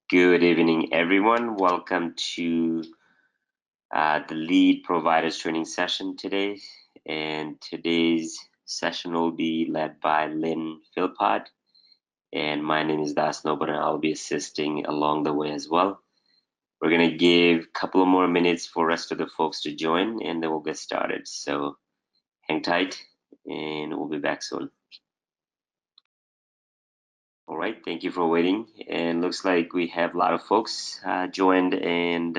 Good evening, everyone. Welcome to the lead providers training session today. And today's session will be led by Lynn Philpott. And my name is Das Noble, and I'll be assisting along the way as well. We're going to give a couple of more minutes for the rest of the folks to join, and then we'll get started. So hang tight, and we'll be back soon. All right, thank you for waiting. And looks like we have a lot of folks joined, and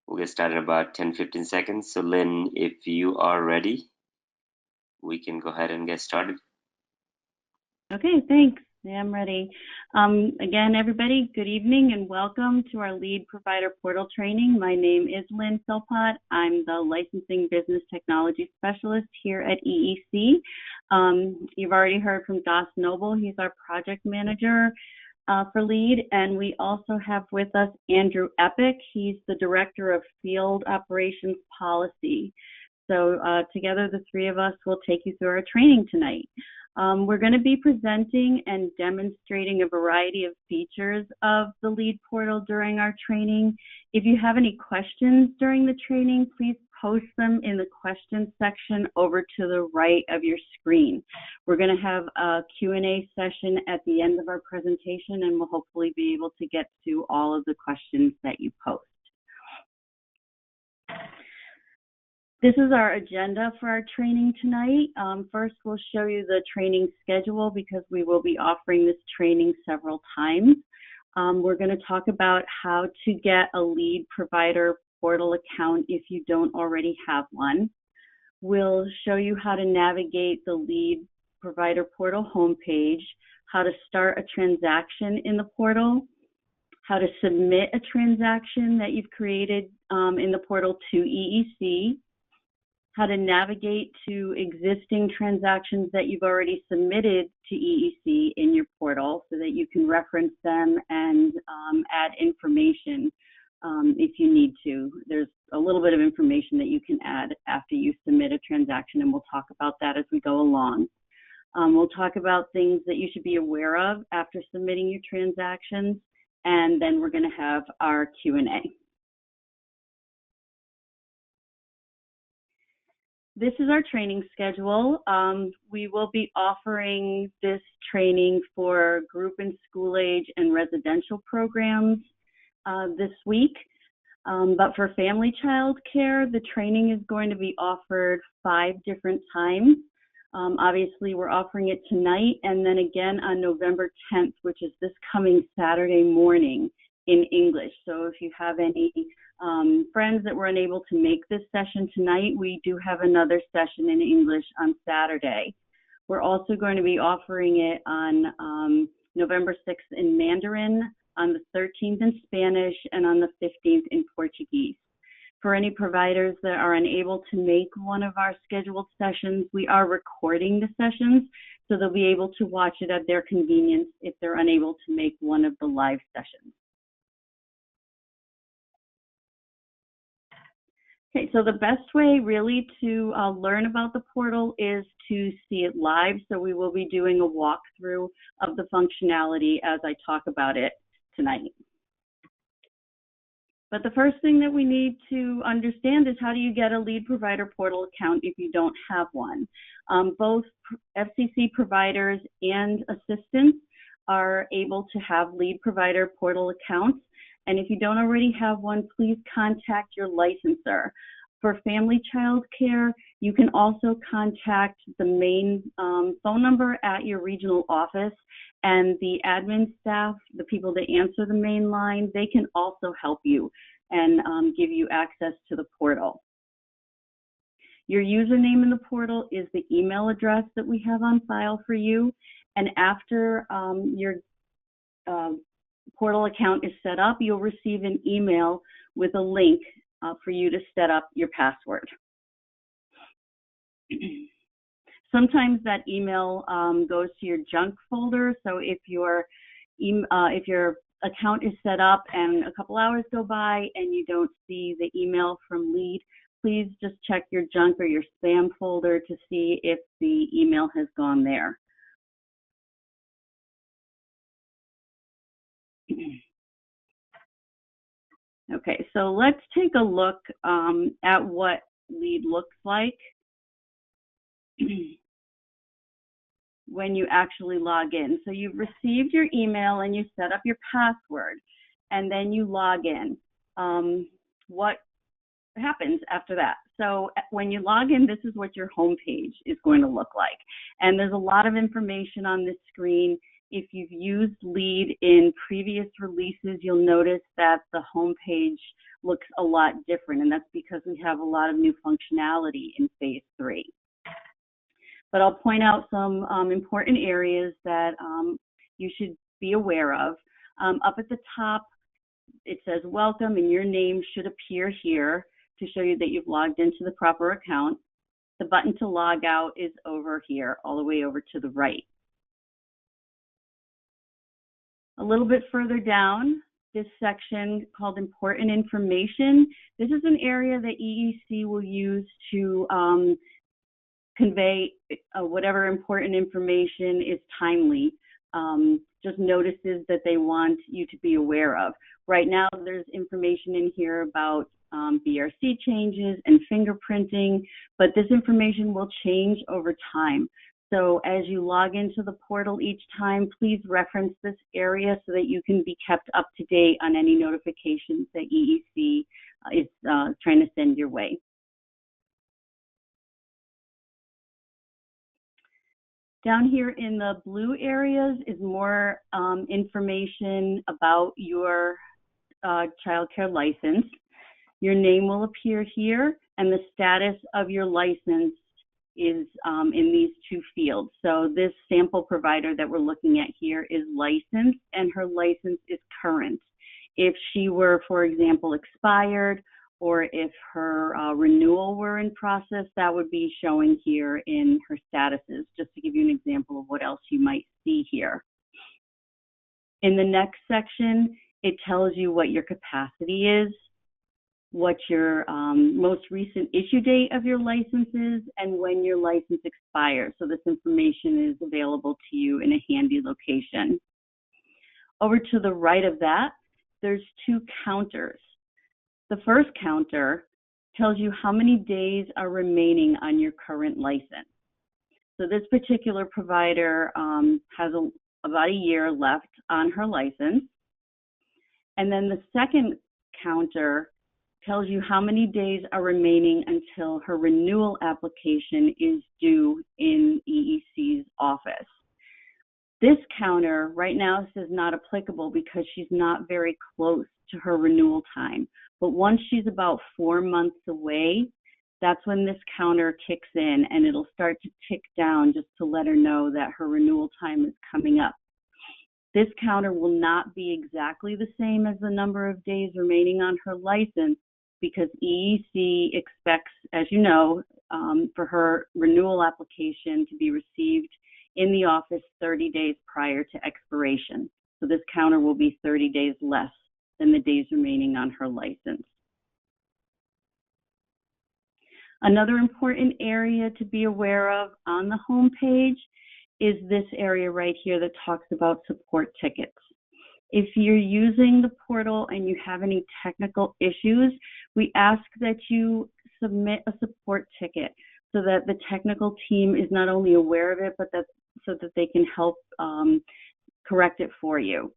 we'll get started in about 10-15 seconds. So Lynn, if you are ready, we can go ahead and get started. Okay, thanks. Yeah, I'm ready. Again, everybody, good evening and welcome to our lead provider portal training. My name is Lynn Philpott. I'm the licensing business technology specialist here at EEC. You've already heard from Das Noble. He's our project manager for lead, and we also have with us Andrew Epic. He's the director of field operations policy. So together, the three of us will take you through our training tonight. We're going to be presenting and demonstrating a variety of features of the lead portal during our training. If you have any questions during the training, please post them in the questions section over to the right of your screen. We're going to have a Q&A session at the end of our presentation, and we'll hopefully be able to get to all of the questions that you post. This is our agenda for our training tonight. First, we'll show you the training schedule because we will be offering this training several times. We're going to talk about how to get a lead provider portal account if you don't already have one. We'll show you how to navigate the lead provider portal homepage, how to start a transaction in the portal, how to submit a transaction that you've created in the portal to EEC, how to navigate to existing transactions that you've already submitted to EEC in your portal so that you can reference them and add information if you need to. There's a little bit of information that you can add after you submit a transaction, and we'll talk about that as we go along. We'll talk about things that you should be aware of after submitting your transactions, and then we're going to have our Q&A. This is our training schedule. We will be offering this training for group and school age and residential programs this week. But for family child care, the training is going to be offered 5 different times. Obviously, we're offering it tonight and then again on November 10th, which is this coming Saturday morning in English. So if you have any friends that were unable to make this session tonight, we do have another session in English on Saturday. We're also going to be offering it on November 6th in Mandarin, on the 13th in Spanish, and on the 15th in Portuguese. For any providers that are unable to make one of our scheduled sessions, we are recording the sessions, so they'll be able to watch it at their convenience if they're unable to make one of the live sessions. Okay, so the best way really to learn about the portal is to see it live. So we will be doing a walkthrough of the functionality as I talk about it tonight. But the first thing that we need to understand is how do you get a lead provider portal account if you don't have one? Both FCC providers and assistants are able to have lead provider portal accounts. And if you don't already have one, please contact your licensor. For family child care, you can also contact the main phone number at your regional office, and the admin staff, the people that answer the main line, they can also help you and give you access to the portal. Your username in the portal is the email address that we have on file for you, and after your portal account is set up, you'll receive an email with a link for you to set up your password. Sometimes that email goes to your junk folder, so if your account is set up and a couple hours go by and you don't see the email from Lead, please just check your junk or your spam folder to see if the email has gone there. Okay, so let's take a look at what Lead looks like when you actually log in. So you've received your email and you set up your password, and then you log in. What happens after that? So when you log in, this is what your home page is going to look like. And there's a lot of information on this screen. If you've used Lead in previous releases, you'll notice that the home page looks a lot different, and that's because we have a lot of new functionality in Phase 3. But I'll point out some important areas that you should be aware of. Up at the top, it says welcome, and your name should appear here to show you that you've logged into the proper account. The button to log out is over here, all the way over to the right. A little bit further down, this section called Important Information. This is an area that EEC will use to convey whatever important information is timely, just notices that they want you to be aware of. Right now, there's information in here about BRC changes and fingerprinting, but this information will change over time. So as you log into the portal each time, please reference this area so that you can be kept up to date on any notifications that EEC is trying to send your way. Down here in the blue areas is more information about your child care license. Your name will appear here, and the status of your license is in these two fields. So this sample provider that we're looking at here is licensed, and her license is current. If she were, for example, expired, or if her renewal were in process, that would be showing here in her statuses, just to give you an example of what else you might see here. In the next section, it tells you what your capacity is, what your most recent issue date of your license is, and when your license expires. So this information is available to you in a handy location. Over to the right of that, there's two counters. The first counter tells you how many days are remaining on your current license. So this particular provider has about a year left on her license. And then the second counter tells you how many days are remaining until her renewal application is due in EEC's office. This counter right now says not applicable because she's not very close to her renewal time. But once she's about 4 months away, that's when this counter kicks in, and it'll start to tick down just to let her know that her renewal time is coming up. This counter will not be exactly the same as the number of days remaining on her license, because EEC expects, as you know, for her renewal application to be received in the office 30 days prior to expiration. So this counter will be 30 days less than the days remaining on her license. Another important area to be aware of on the home page is this area right here that talks about support tickets. If you're using the portal and you have any technical issues, we ask that you submit a support ticket so that the technical team is not only aware of it, but so that they can help correct it for you.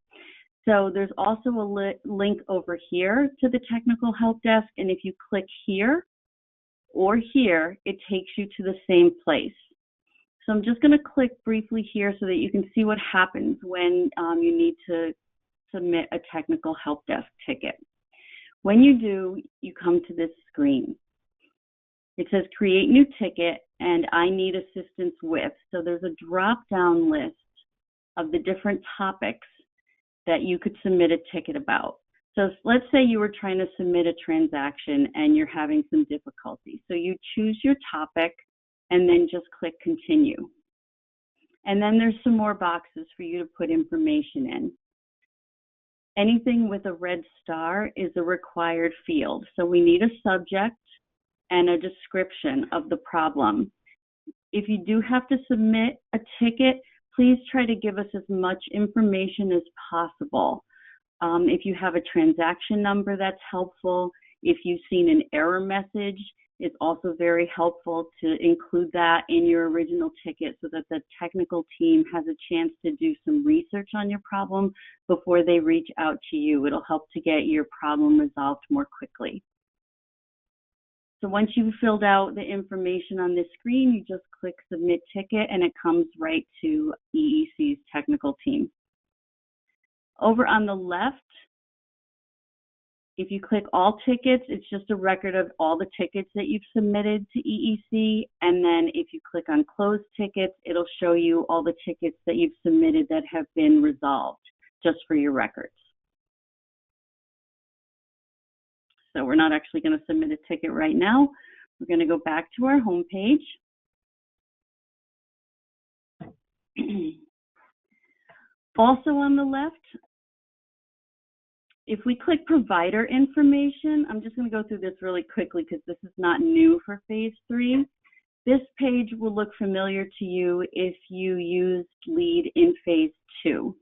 So there's also a link over here to the technical help desk, and if you click here or here, it takes you to the same place. So I'm just going to click briefly here so that you can see what happens when you need to submit a technical help desk ticket. When you do, you come to this screen. It says create new ticket and I need assistance with. So there's a drop-down list of the different topics that you could submit a ticket about. So let's say you were trying to submit a transaction and you're having some difficulty. So you choose your topic and then just click continue. And then there's some more boxes for you to put information in. Anything with a red star is a required field. So we need a subject, and a description of the problem. If you do have to submit a ticket, please try to give us as much information as possible. If you have a transaction number, that's helpful. If you've seen an error message, it's also very helpful to include that in your original ticket so that the technical team has a chance to do some research on your problem before they reach out to you. It'll help to get your problem resolved more quickly. So once you've filled out the information on this screen, you just click Submit Ticket and it comes right to EEC's technical team. Over on the left, if you click All Tickets, it's just a record of all the tickets that you've submitted to EEC. And then if you click on Close Tickets, it'll show you all the tickets that you've submitted that have been resolved, just for your records. So we're not actually going to submit a ticket right now. We're going to go back to our home page. Also on the left, if we click provider information, I'm just going to go through this really quickly because this is not new for phase 3. This page will look familiar to you if you used LEAD in phase 2.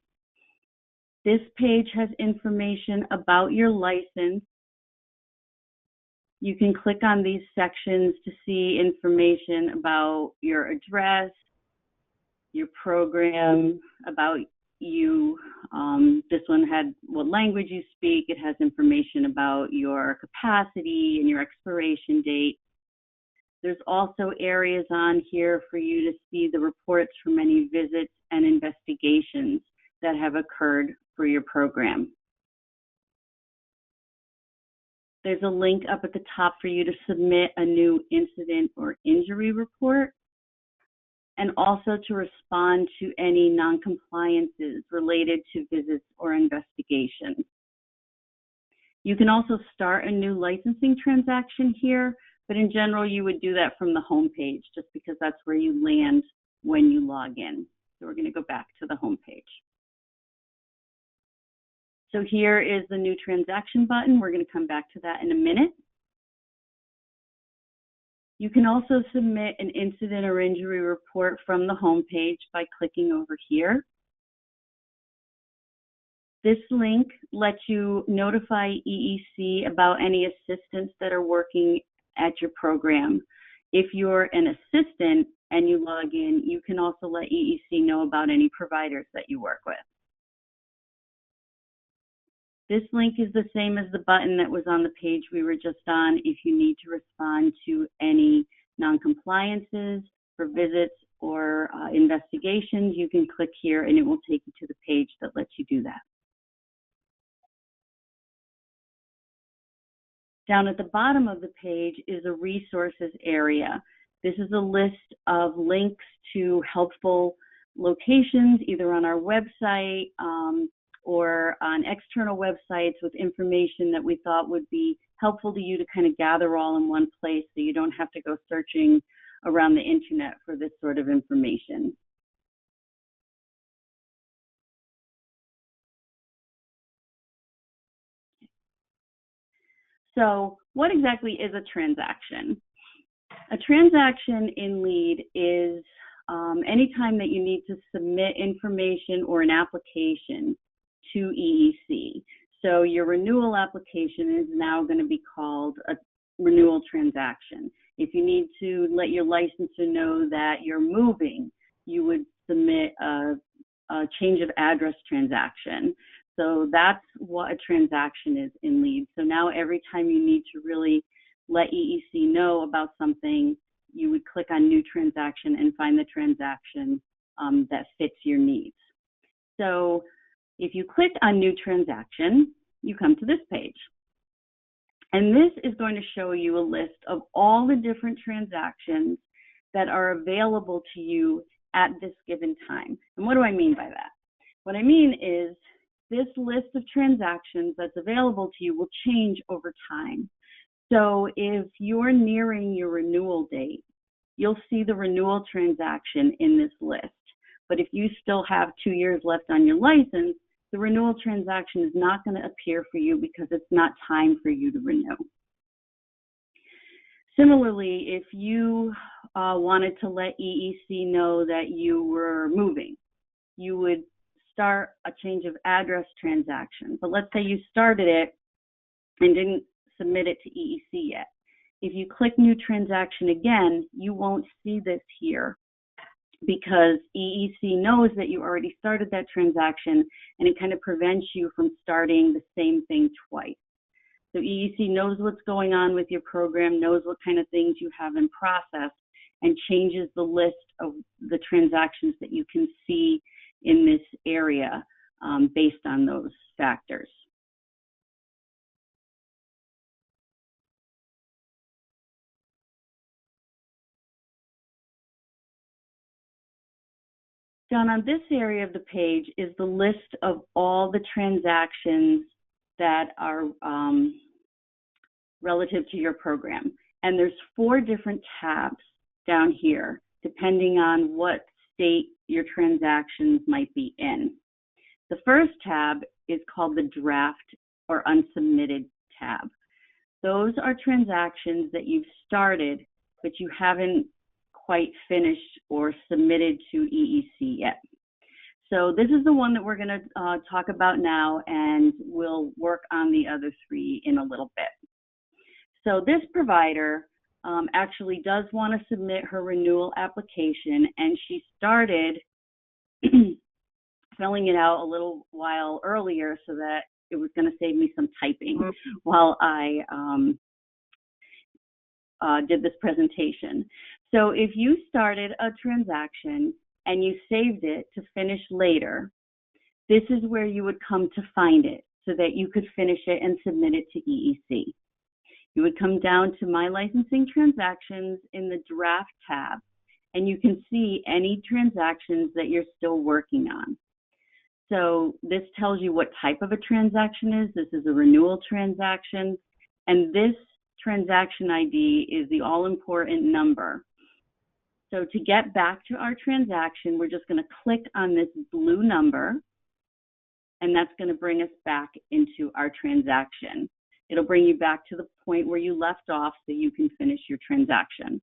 This page has information about your license. You can click on these sections to see information about your address, your program, about you. This one had what language you speak. It has information about your capacity and your expiration date. There's also areas on here for you to see the reports from any visits and investigations that have occurred for your program. There's a link up at the top for you to submit a new incident or injury report, and also to respond to any non-compliances related to visits or investigations. You can also start a new licensing transaction here, but in general, you would do that from the home page just because that's where you land when you log in. So we're going to go back to the home page. So here is the new transaction button. We're going to come back to that in a minute. You can also submit an incident or injury report from the home page by clicking over here. This link lets you notify EEC about any assistants that are working at your program. If you're an assistant and you log in, you can also let EEC know about any providers that you work with. This link is the same as the button that was on the page we were just on if you need to respond to any non-compliances for visits or investigations. You can click here and it will take you to the page that lets you do that. Down at the bottom of the page is a resources area. This is a list of links to helpful locations, either on our website, or on external websites with information that we thought would be helpful to you to kind of gather all in one place so you don't have to go searching around the internet for this sort of information. So what exactly is a transaction? A transaction in LEAD is anytime that you need to submit information or an application to EEC. So your renewal application is now going to be called a renewal transaction. If you need to let your licensor know that you're moving, you would submit a change of address transaction. So that's what a transaction is in LEAD. So now every time you need to really let EEC know about something, you would click on New Transaction and find the transaction that fits your needs. So if you click on New Transaction, you come to this page. And this is going to show you a list of all the different transactions that are available to you at this given time. And what do I mean by that? What I mean is this list of transactions that's available to you will change over time. So if you're nearing your renewal date, you'll see the renewal transaction in this list. But if you still have 2 years left on your license, the renewal transaction is not going to appear for you because it's not time for you to renew. Similarly, if you wanted to let EEC know that you were moving, you would start a change of address transaction. But let's say you started it and didn't submit it to EEC yet. If you click New Transaction again, you won't see this here because EEC knows that you already started that transaction, and it kind of prevents you from starting the same thing twice. So EEC knows what's going on with your program, knows what kind of things you have in process, and changes the list of the transactions that you can see in this area based on those factors. Down on this area of the page is the list of all the transactions that are relative to your program. And there's 4 different tabs down here, depending on what state your transactions might be in. The first tab is called the Draft or Unsubmitted tab. Those are transactions that you've started, but you haven't quite finished or submitted to EEC yet. So this is the one that we're going to talk about now, and we'll work on the other 3 in a little bit. So this provider actually does want to submit her renewal application, and she started filling it out a little while earlier so that it was going to save me some typing while I did this presentation. So if you started a transaction and you saved it to finish later, this is where you would come to find it so that you could finish it and submit it to EEC. You would come down to My Licensing Transactions in the Draft tab, and you can see any transactions that you're still working on. So this tells you what type of a transaction is. This is a renewal transaction, and this transaction ID is the all-important number. So to get back to our transaction, we're just going to click on this blue number, and that's going to bring us back into our transaction. It'll bring you back to the point where you left off so you can finish your transaction.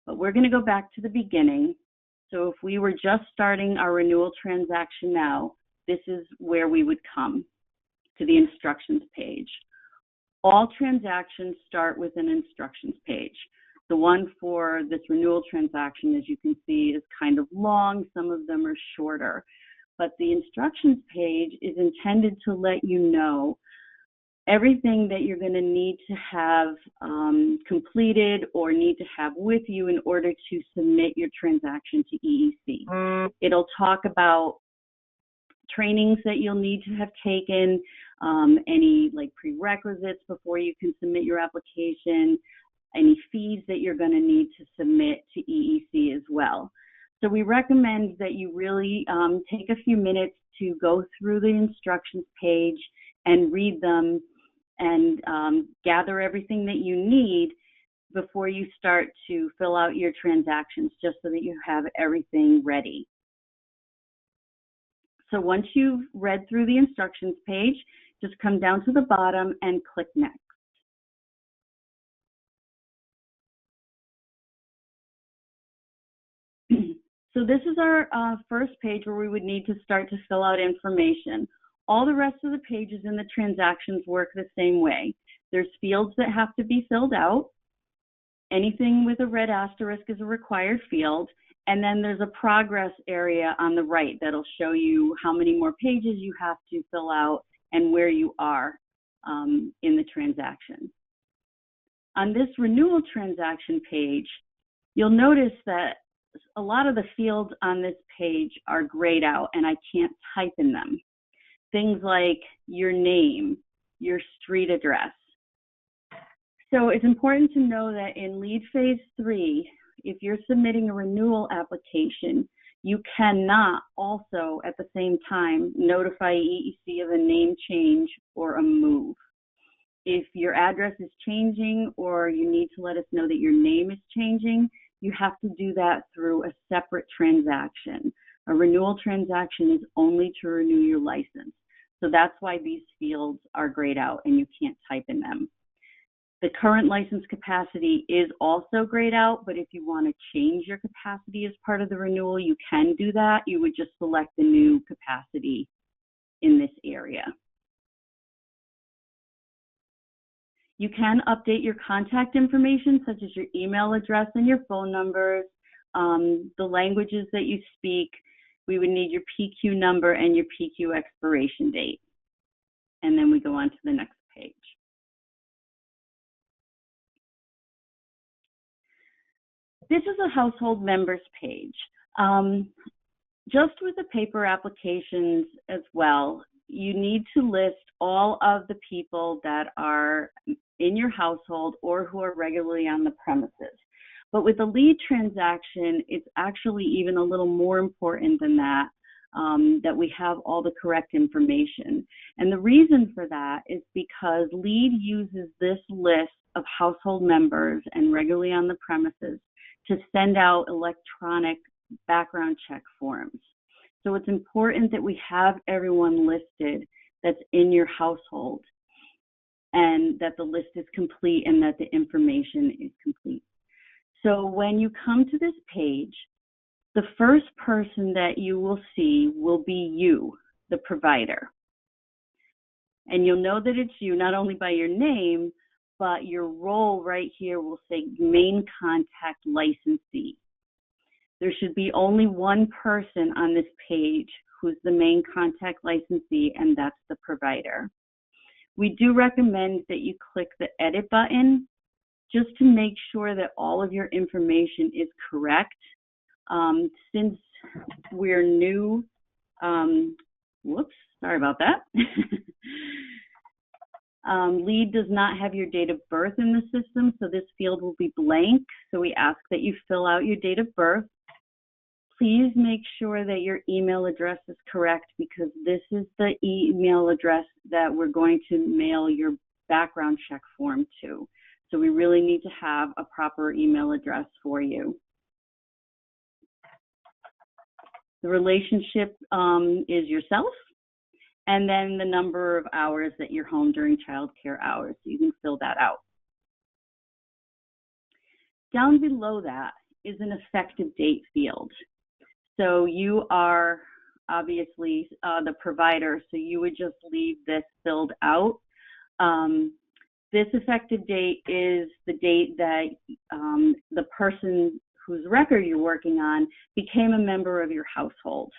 But we're going to go back to the beginning. So if we were just starting our renewal transaction now, this is where we would come to the instructions page. All transactions start with an instructions page. The one for this renewal transaction, as you can see, is kind of long. Some of them are shorter. But the instructions page is intended to let you know everything that you're going to need to have completed or need to have with you in order to submit your transaction to EEC. It'll talk about trainings that you'll need to have taken, any like prerequisites before you can submit your application, any fees that you're going to need to submit to EEC as well. So we recommend that you really take a few minutes to go through the instructions page and read them and gather everything that you need before you start to fill out your transactions, just so that you have everything ready. So once you've read through the instructions page, just come down to the bottom and click Next. So this is our first page where we would need to start to fill out information. All the rest of the pages in the transactions work the same way. There's fields that have to be filled out. Anything with a red asterisk is a required field. And then there's a progress area on the right that'll show you how many more pages you have to fill out and where you are in the transaction. On this renewal transaction page, you'll notice that a lot of the fields on this page are grayed out and I can't type in them. Things like your name, your street address. So it's important to know that in Lead Phase 3, if you're submitting a renewal application, you cannot also at the same time notify EEC of a name change or a move. If your address is changing or you need to let us know that your name is changing, you have to do that through a separate transaction. A renewal transaction is only to renew your license. So that's why these fields are grayed out and you can't type in them. The current license capacity is also grayed out, but if you want to change your capacity as part of the renewal, you can do that. You would just select the new capacity in this area. You can update your contact information, such as your email address and your phone numbers, the languages that you speak. We would need your PQ number and your PQ expiration date. And then we go on to the next page. This is a household members page. Just with the paper applications as well, you need to list all of the people that are in your household or who are regularly on the premises. But with the lead transaction, it's actually even a little more important than that, that we have all the correct information. And the reason for that is because lead uses this list of household members and regularly on the premises to send out electronic background check forms. So it's important that we have everyone listed that's in your household and that the list is complete and that the information is complete. So when you come to this page, the first person that you will see will be you, the provider. And you'll know that it's you not only by your name, but your role right here will say main contact licensee. There should be only one person on this page who's the main contact licensee, and that's the provider. We do recommend that you click the edit button just to make sure that all of your information is correct. Since we're new, whoops, sorry about that. Lead does not have your date of birth in the system, so this field will be blank. So we ask that you fill out your date of birth. Please make sure that your email address is correct, because this is the email address that we're going to mail your background check form to. So we really need to have a proper email address for you. The relationship is yourself, and then the number of hours that you're home during childcare hours. So you can fill that out. Down below that is an effective date field. So you are obviously the provider, so you would just leave this filled out. This effective date is the date that the person whose record you're working on became a member of your household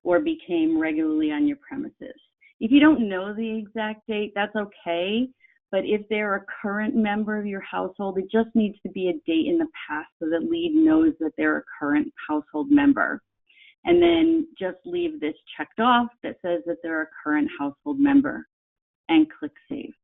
or became regularly on your premises. If you don't know the exact date, that's okay. But if they're a current member of your household, it just needs to be a date in the past so that lead knows that they're a current household member. And then just leave this checked off that says that they're a current household member and click Save.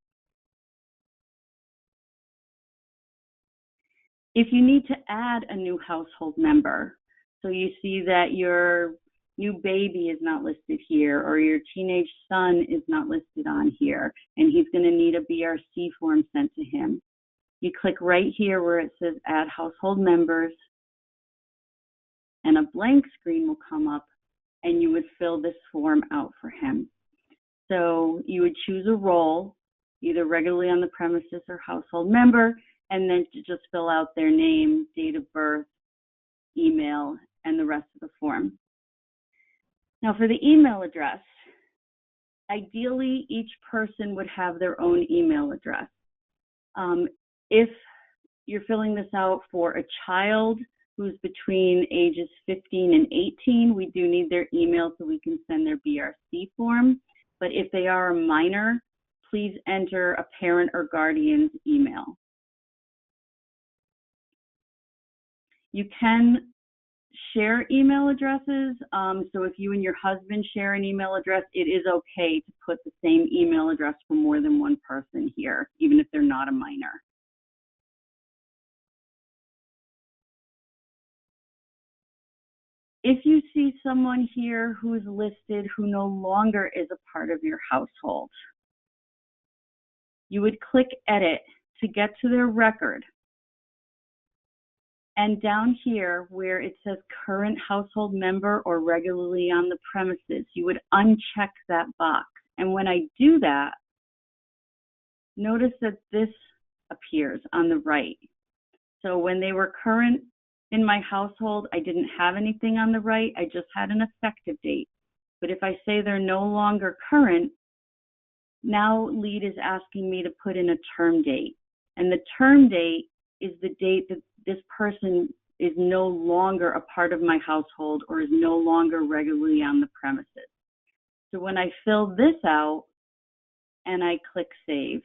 If you need to add a new household member, so you see that your new baby is not listed here, or your teenage son is not listed on here, and he's going to need a BRC form sent to him, you click right here where it says Add Household Members, and a blank screen will come up, and you would fill this form out for him. So you would choose a role, either regularly on the premises or household member, and then to just fill out their name, date of birth, email, and the rest of the form. Now for the email address, ideally each person would have their own email address. If you're filling this out for a child who's between ages 15 and 18, we do need their email so we can send their BRC form. But if they are a minor, please enter a parent or guardian's email. You can share email addresses. So if you and your husband share an email address, it is okay to put the same email address for more than one person here, even if they're not a minor. If you see someone here who's listed who no longer is a part of your household, you would click Edit to get to their record. And down here where it says current household member or regularly on the premises, you would uncheck that box. And when I do that, notice that this appears on the right. So when they were current in my household, I didn't have anything on the right, I just had an effective date. But if I say they're no longer current, now LEAD is asking me to put in a term date. And the term date is the date that this person is no longer a part of my household or is no longer regularly on the premises. So when I fill this out and I click save,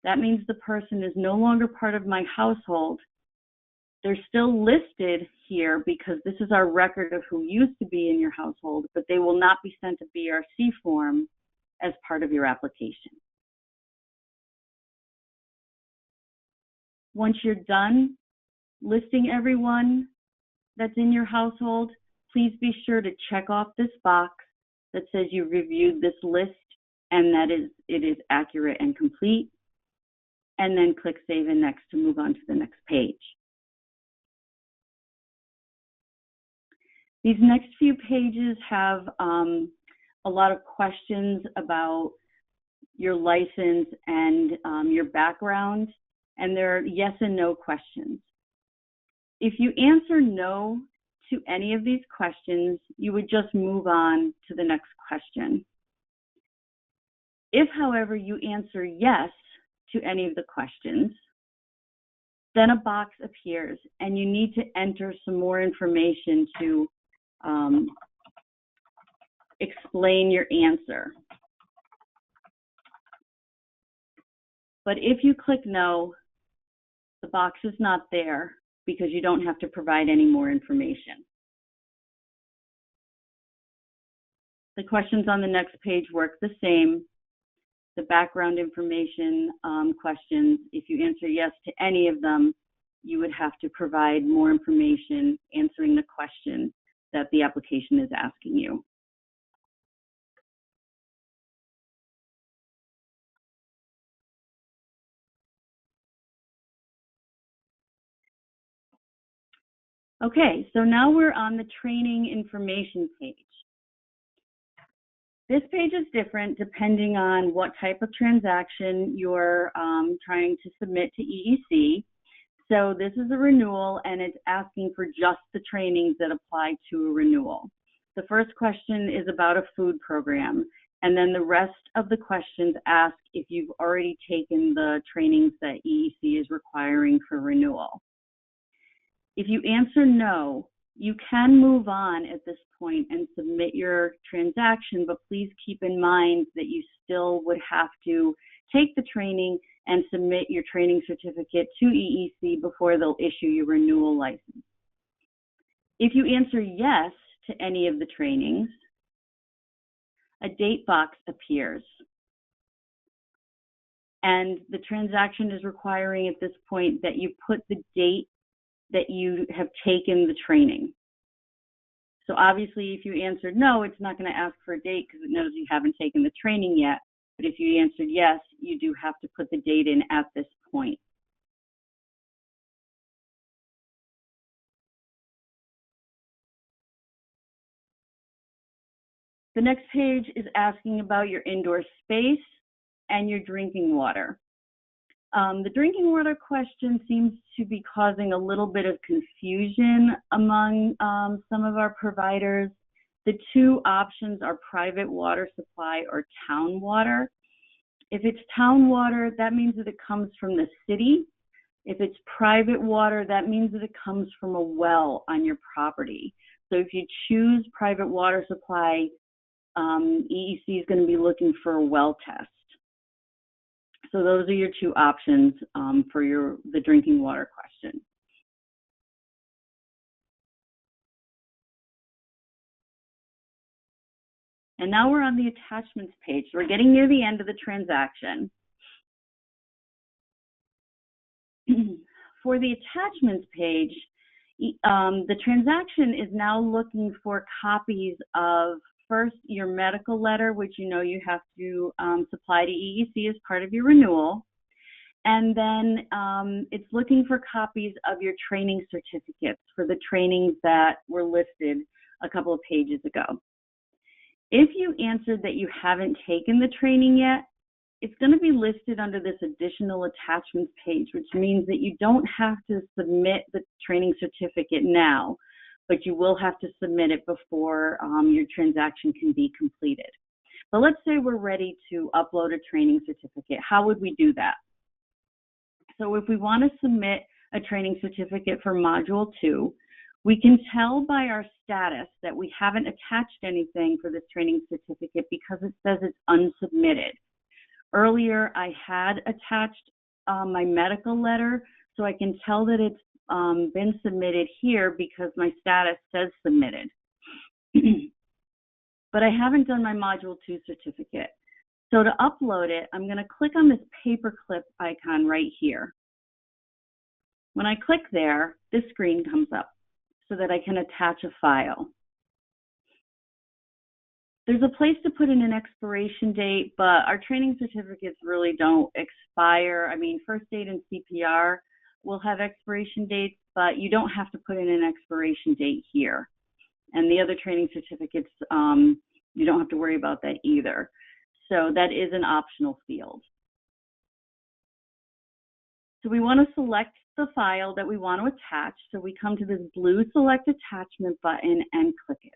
that means the person is no longer part of my household. They're still listed here because this is our record of who used to be in your household, but they will not be sent a BRC form as part of your application. Once you're done listing everyone that's in your household, please be sure to check off this box that says you reviewed this list and that it is accurate and complete, and then click Save and Next to move on to the next page. These next few pages have a lot of questions about your license and your background, and they're yes and no questions. If you answer no to any of these questions, you would just move on to the next question. If, however, you answer yes to any of the questions, then a box appears and you need to enter some more information to explain your answer. But if you click no, the box is not there because you don't have to provide any more information. The questions on the next page work the same. The background information questions, if you answer yes to any of them, you would have to provide more information answering the question that the application is asking you. Okay, so now we're on the training information page. This page is different depending on what type of transaction you're trying to submit to EEC. So this is a renewal and it's asking for just the trainings that apply to a renewal. The first question is about a food program, and then the rest of the questions ask if you've already taken the trainings that EEC is requiring for renewal. If you answer no, you can move on at this point and submit your transaction, but please keep in mind that you still would have to take the training and submit your training certificate to EEC before they'll issue your renewal license. If you answer yes to any of the trainings, a date box appears. And the transaction is requiring at this point that you put the date that you have taken the training. So obviously, if you answered no, it's not going to ask for a date because it knows you haven't taken the training yet. But if you answered yes, you do have to put the date in at this point. The next page is asking about your indoor space and your drinking water. The drinking water question seems to be causing a little bit of confusion among some of our providers. The two options are private water supply or town water. If it's town water, that means that it comes from the city. If it's private water, that means that it comes from a well on your property. So if you choose private water supply, EEC is going to be looking for a well test. So those are your two options for the drinking water question. And now we're on the attachments page. So we're getting near the end of the transaction. For the attachments page, the transaction is now looking for copies of first your medical letter, which you know you have to supply to EEC as part of your renewal. And then it's looking for copies of your training certificates for the trainings that were listed a couple of pages ago. If you answered that you haven't taken the training yet, it's going to be listed under this additional attachments page, which means that you don't have to submit the training certificate now, but you will have to submit it before your transaction can be completed. But let's say we're ready to upload a training certificate. How would we do that? So if we want to submit a training certificate for Module 2, we can tell by our status that we haven't attached anything for this training certificate because it says it's unsubmitted. Earlier, I had attached my medical letter, so I can tell that it's been submitted here because my status says submitted. But I haven't done my Module 2 certificate. So to upload it, I'm going to click on this paperclip icon right here. When I click there, this screen comes up so that I can attach a file. There's a place to put in an expiration date, but our training certificates really don't expire. I mean, first aid and CPR will have expiration dates, but you don't have to put in an expiration date here. And the other training certificates, you don't have to worry about that either. So that is an optional field. So we want to select the file that we want to attach. So we come to this blue Select Attachment button and click it.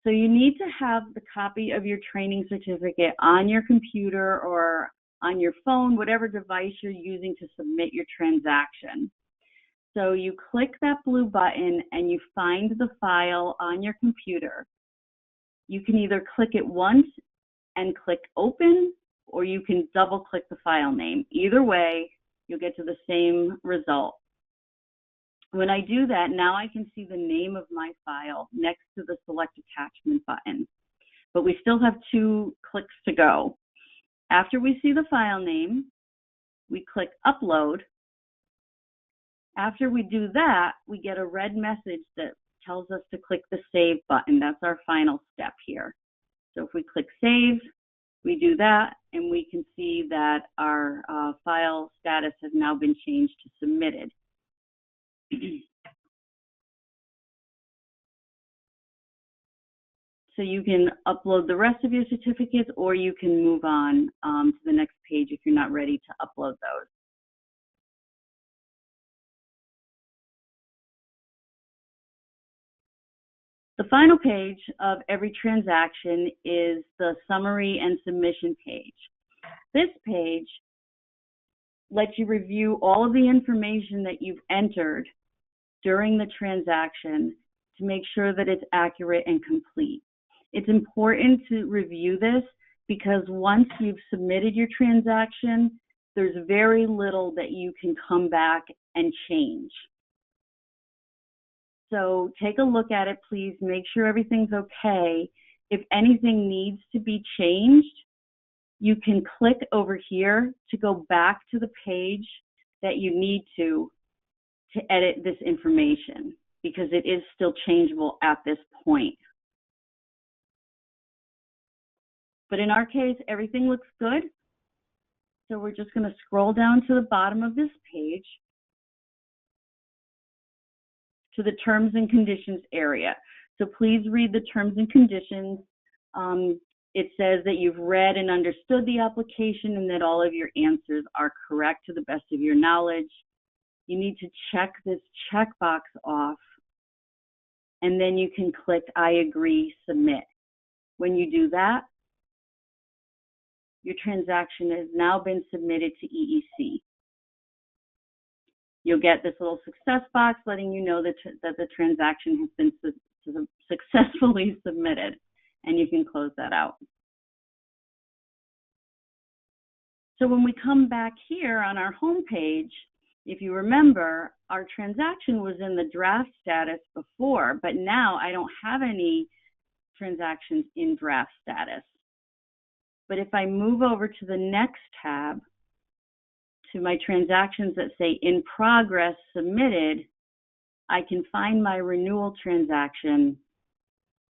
So you need to have the copy of your training certificate on your computer or on your phone, whatever device you're using to submit your transaction. So you click that blue button and you find the file on your computer. You can either click it once and click Open, or you can double click the file name. Either way, you'll get to the same result. When I do that, now I can see the name of my file next to the Select Attachment button. But we still have 2 clicks to go. After we see the file name, we click Upload. After we do that, we get a red message that tells us to click the Save button. That's our final step here. So if we click Save, we do that, and we can see that our file status has now been changed to Submitted. So you can upload the rest of your certificates, or you can move on to the next page if you're not ready to upload those. The final page of every transaction is the summary and submission page. This page lets you review all of the information that you've entered during the transaction to make sure that it's accurate and complete. It's important to review this because once you've submitted your transaction, there's very little that you can come back and change. So take a look at it, please. Make sure everything's okay. If anything needs to be changed, you can click over here to go back to the page that you need to edit this information, because it is still changeable at this point. But in our case, everything looks good. So we're just going to scroll down to the bottom of this page to the Terms and Conditions area. So please read the Terms and Conditions. It says that you've read and understood the application and that all of your answers are correct to the best of your knowledge. You need to check this checkbox off, and then you can click I agree, submit. When you do that, your transaction has now been submitted to EEC. You'll get this little success box letting you know that the transaction has been successfully submitted, and you can close that out. So when we come back here on our home page, if you remember, our transaction was in the draft status before, but now I don't have any transactions in draft status. But if I move over to the next tab, to my transactions that say in progress submitted, I can find my renewal transaction.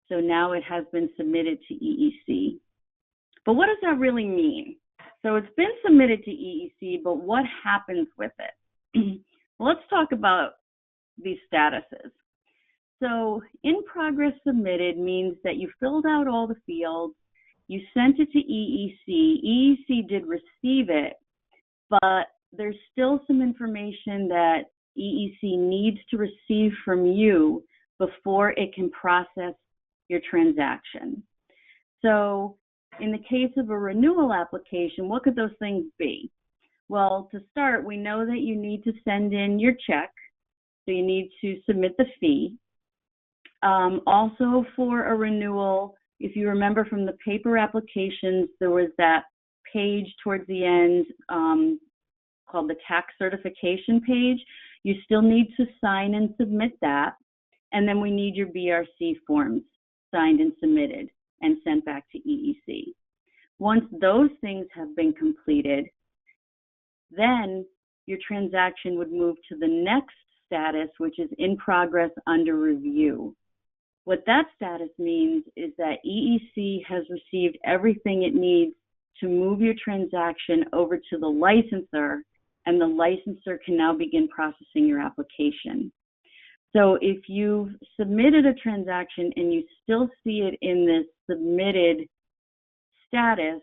So now it has been submitted to EEC. But what does that really mean? So it's been submitted to EEC, but what happens with it? Well, let's talk about these statuses. So in progress submitted means that you filled out all the fields, You sent it to EEC. EEC did receive it, but there's still some information that EEC needs to receive from you before it can process your transaction. So in the case of a renewal application, what could those things be? Well, to start, we know that you need to send in your check, so you need to submit the fee. Also for a renewal, if you remember from the paper applications, there was that page towards the end called the tax certification page. You still need to sign and submit that. And then we need your BRC forms signed and submitted and sent back to EEC. Once those things have been completed, then your transaction would move to the next status, which is in progress under review. What that status means is that EEC has received everything it needs to move your transaction over to the licensor, and the licensor can now begin processing your application. So if you've submitted a transaction and you still see it in this submitted status,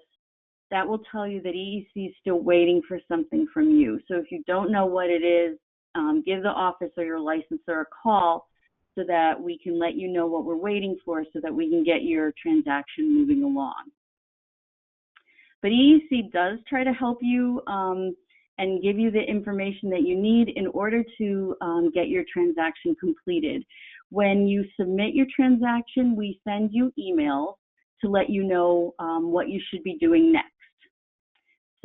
that will tell you that EEC is still waiting for something from you. So if you don't know what it is, give the office or your licensor a call so that we can let you know what we're waiting for so that we can get your transaction moving along. But EEC does try to help you and give you the information that you need in order to get your transaction completed. When you submit your transaction, we send you emails to let you know what you should be doing next.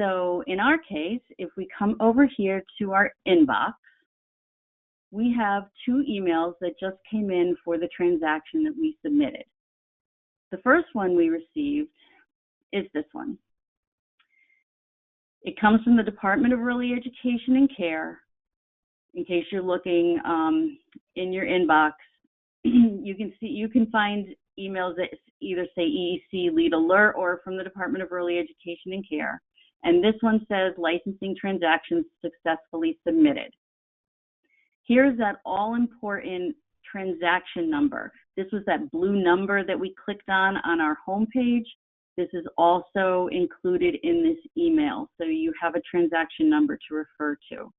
So in our case, if we come over here to our inbox, we have 2 emails that just came in for the transaction that we submitted. The first one we received is this one. It comes from the Department of Early Education and Care. In case you're looking in your inbox, you can find emails that either say EEC Lead Alert or from the Department of Early Education and Care. And this one says licensing transactions successfully submitted. Here's that all-important transaction number. This was that blue number that we clicked on our homepage. This is also included in this email, so you have a transaction number to refer to.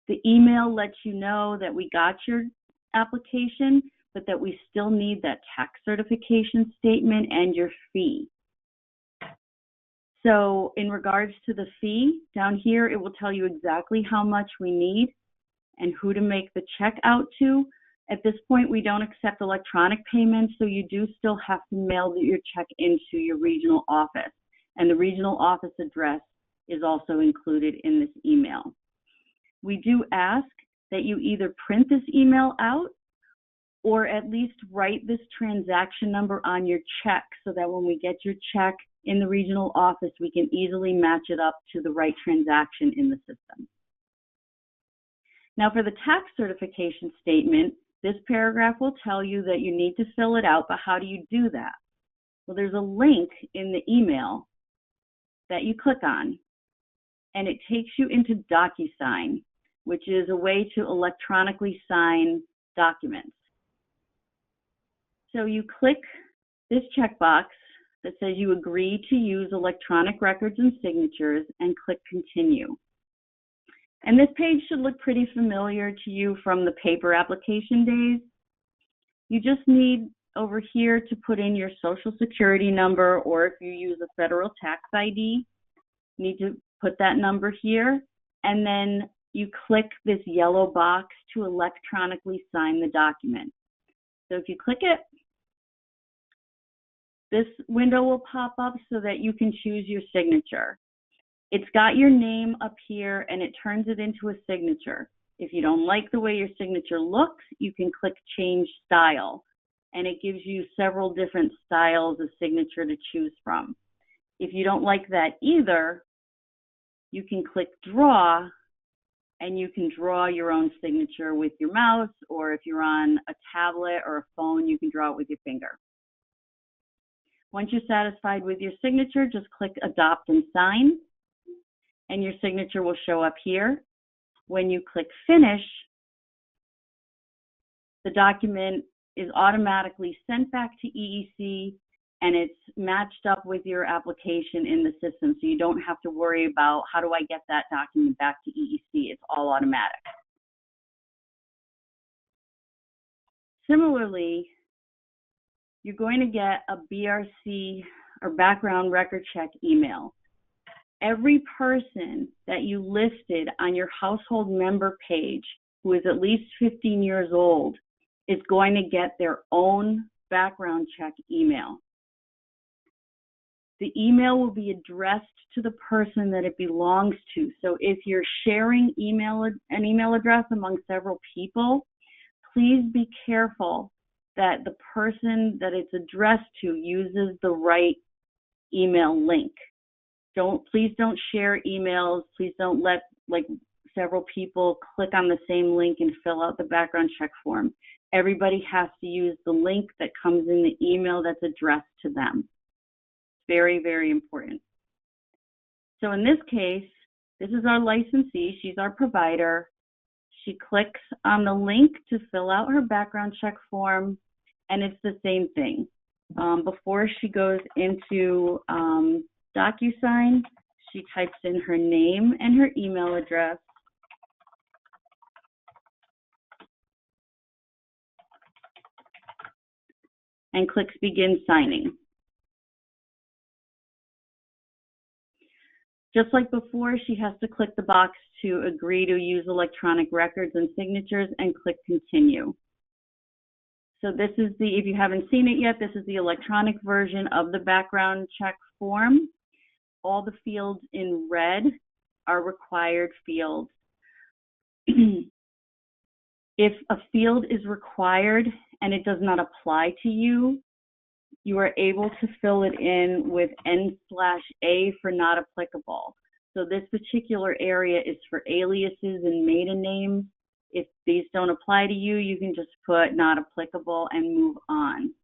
The email lets you know that we got your application, but that we still need that tax certification statement and your fee. So in regards to the fee, down here it will tell you exactly how much we need and who to make the check out to. At this point, we don't accept electronic payments, so you do still have to mail your check into your regional office. And the regional office address is also included in this email. We do ask that you either print this email out or at least write this transaction number on your check so that when we get your check in the regional office, we can easily match it up to the right transaction in the system. Now for the tax certification statement, this paragraph will tell you that you need to fill it out, but how do you do that? Well, there's a link in the email that you click on, and it takes you into DocuSign, which is a way to electronically sign documents. So you click this checkbox that says you agree to use electronic records and signatures and click Continue. And this page should look pretty familiar to you from the paper application days. You just need over here to put in your social security number, or if you use a federal tax ID, you need to put that number here. And then you click this yellow box to electronically sign the document. So if you click it, this window will pop up so that you can choose your signature. It's got your name up here and it turns it into a signature. If you don't like the way your signature looks, you can click Change Style, and it gives you several different styles of signature to choose from. If you don't like that either, you can click Draw, and you can draw your own signature with your mouse, or if you're on a tablet or a phone, you can draw it with your finger. Once you're satisfied with your signature, just click Adopt and Sign, and your signature will show up here. When you click Finish, the document is automatically sent back to EEC, and it's matched up with your application in the system, so you don't have to worry about how do I get that document back to EEC. It's all automatic. Similarly, you're going to get a BRC or background record check email. Every person that you listed on your household member page who is at least 15 years old is going to get their own background check email. The email will be addressed to the person that it belongs to. So if you're sharing an email address among several people, please be careful that the person that it's addressed to uses the right email link. Please don't share emails. Please don't let several people click on the same link and fill out the background check form. Everybody has to use the link that comes in the email that's addressed to them. Very, very important. So in this case, this is our licensee. She's our provider. She clicks on the link to fill out her background check form, and it's the same thing. Before she goes into DocuSign, she types in her name and her email address. And clicks begin signing. Just like before, she has to click the box to agree to use electronic records and signatures and click continue. So this is if you haven't seen it yet, this is the electronic version of the background check form. All the fields in red are required fields. If a field is required and it does not apply to you, you are able to fill it in with N/A for not applicable. So this particular area is for aliases and maiden names. If these don't apply to you, you can just put not applicable and move on.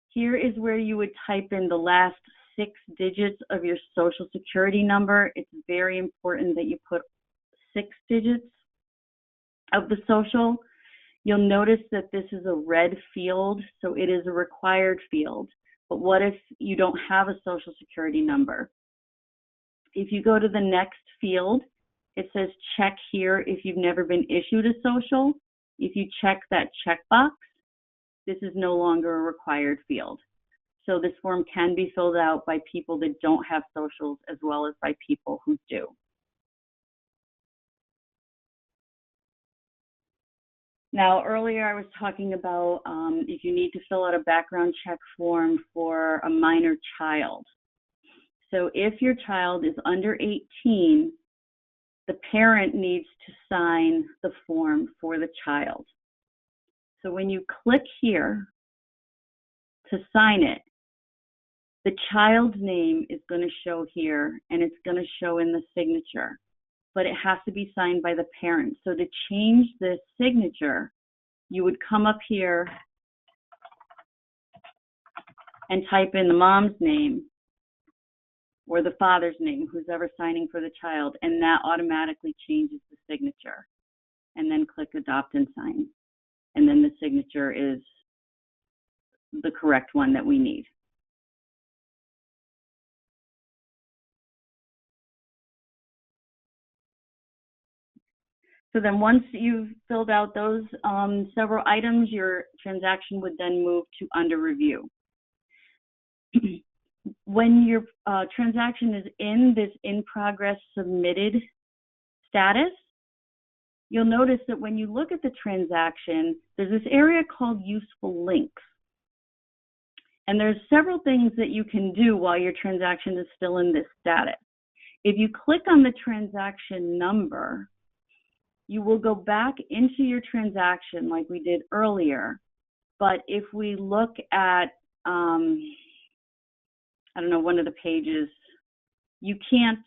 Here is where you would type in the last 6 digits of your social security number. It's very important that you put 6 digits of the social. You'll notice that this is a red field, so it is a required field. But what if you don't have a social security number? If you go to the next field, it says check here if you've never been issued a social. If you check that checkbox, this is no longer a required field. So this form can be filled out by people that don't have socials as well as by people who do. Now, earlier I was talking about if you need to fill out a background check form for a minor child. So if your child is under 18, the parent needs to sign the form for the child. So when you click here to sign it, the child's name is going to show here, and it's going to show in the signature, but it has to be signed by the parent. So to change the signature, you would come up here and type in the mom's name or the father's name, who's ever signing for the child, and that automatically changes the signature. And then click adopt and sign. And then the signature is the correct one that we need. So then once you've filled out those several items, your transaction would then move to under review. When your transaction is in this in progress submitted status, you'll notice that when you look at the transaction, there's this area called useful links. And there's several things that you can do while your transaction is still in this status. If you click on the transaction number, you will go back into your transaction like we did earlier. But if we look at, I don't know, one of the pages, you can't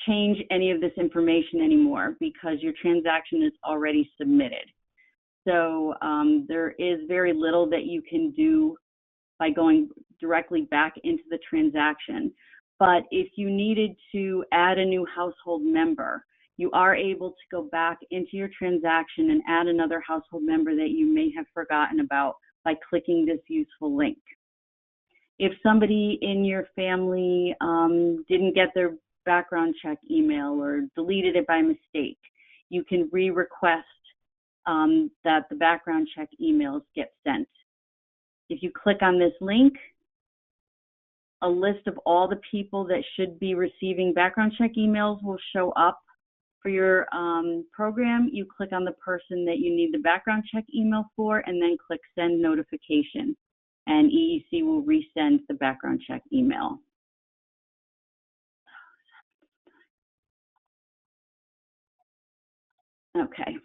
change any of this information anymore because your transaction is already submitted. So there is very little that you can do by going directly back into the transaction. But if you needed to add a new household member, you are able to go back into your transaction and add another household member that you may have forgotten about by clicking this useful link. If somebody in your family didn't get their background check email or deleted it by mistake, you can re-request that the background check emails get sent. If you click on this link, a list of all the people that should be receiving background check emails will show up for your program. You click on the person that you need the background check email for and then click send notification, and EEC will resend the background check email. Okay.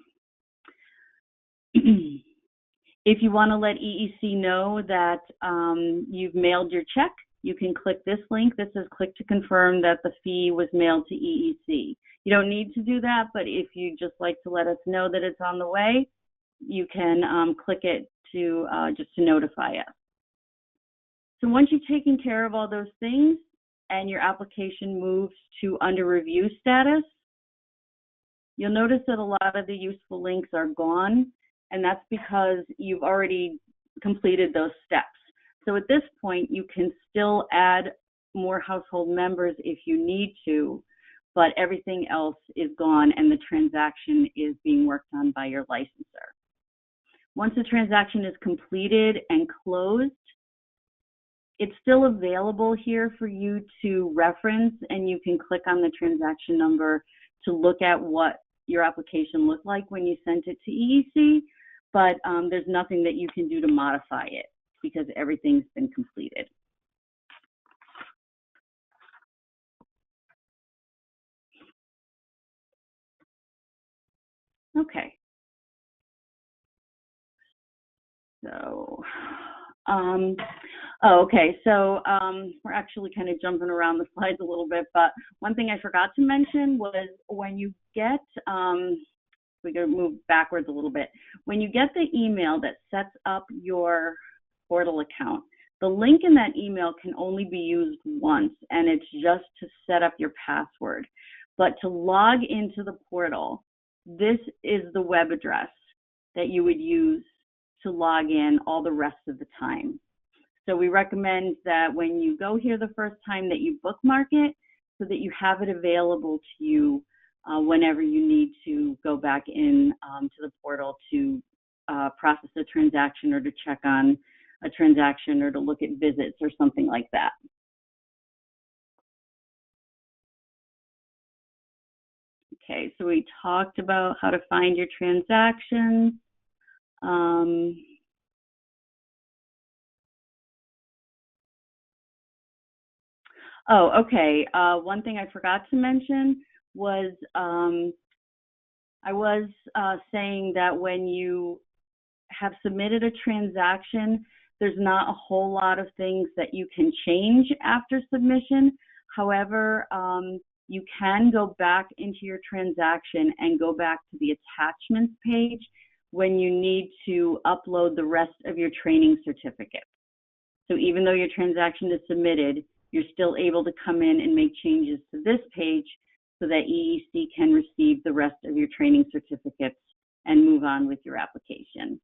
If you want to let EEC know that you've mailed your check, you can click this link that says click to confirm that the fee was mailed to EEC. You don't need to do that, but if you just like to let us know that it's on the way, you can click it to just to notify us. So once you've taken care of all those things and your application moves to under review status, you'll notice that a lot of the useful links are gone, and that's because you've already completed those steps. So at this point, you can still add more household members if you need to, but everything else is gone and the transaction is being worked on by your licensor. Once the transaction is completed and closed, it's still available here for you to reference, and you can click on the transaction number to look at what your application looked like when you sent it to EEC, but there's nothing that you can do to modify it because everything's been completed. Okay. So, okay, so we're actually kind of jumping around the slides a little bit, but one thing I forgot to mention was when you get, we're going to move backwards a little bit. When you get the email that sets up your portal account, the link in that email can only be used once, and it's just to set up your password. But to log into the portal, this is the web address that you would use to log in all the rest of the time. So we recommend that when you go here the first time that you bookmark it so that you have it available to you whenever you need to go back in to the portal to process a transaction or to check on a transaction or to look at visits or something like that. Okay, so we talked about how to find your transactions. Oh, okay. One thing I forgot to mention was I was saying that when you have submitted a transaction, there's not a whole lot of things that you can change after submission. However, you can go back into your transaction and go back to the attachments page when you need to upload the rest of your training certificate. So even though your transaction is submitted, you're still able to come in and make changes to this page so that EEC can receive the rest of your training certificates and move on with your application.